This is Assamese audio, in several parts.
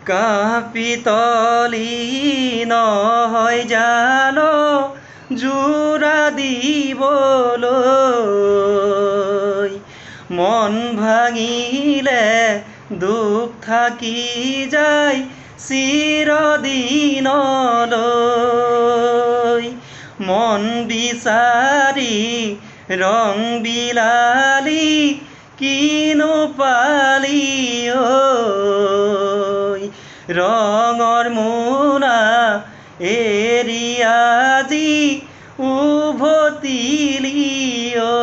কাপিতলি নহয় জানো জোৰা দিবলৈ মন ভাঙিলে দুখ থাকি যায় চিৰদিনলৈ মন বিচাৰি ৰং বিলালি কিনো পালি ঐ ৰঙৰ মোনা এৰি আজি উভতিলি ঐ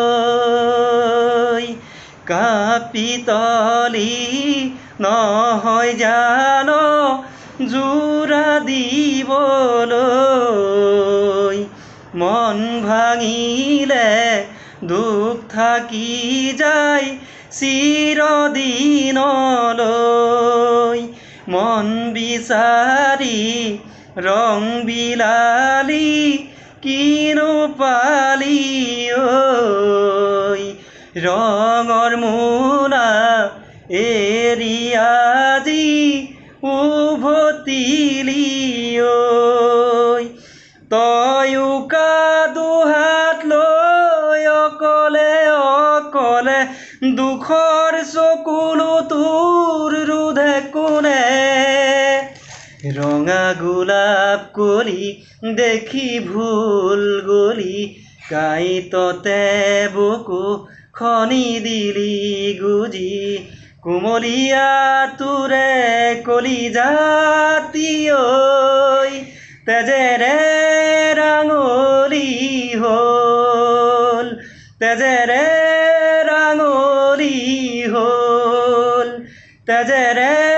কাপিতলি নহয় জানো জোৰা দিবলৈ মন ভাঙিলে দুখ থাকি যায় চিৰদিনলৈ মন বিচাৰি ৰং বিলালি কিনো পালি ঐ ৰঙৰ মোনা এৰি আজি উভতিলি ঐ তই উকা দুহাত লৈ অকলে অকলে দুখৰ চকুলো তোৰ ৰুধে কোনে ৰঙা গোলাপ কলি দেখি ভুল গলি কাঁইততে বুকু খনি দিলি গুজি কুমলীয়া তোৰে কলিজাতি ঐ তেজেৰে ৰাঙলী হ'ল তেজেৰে ৰাঙলী হ'ল তেজেৰে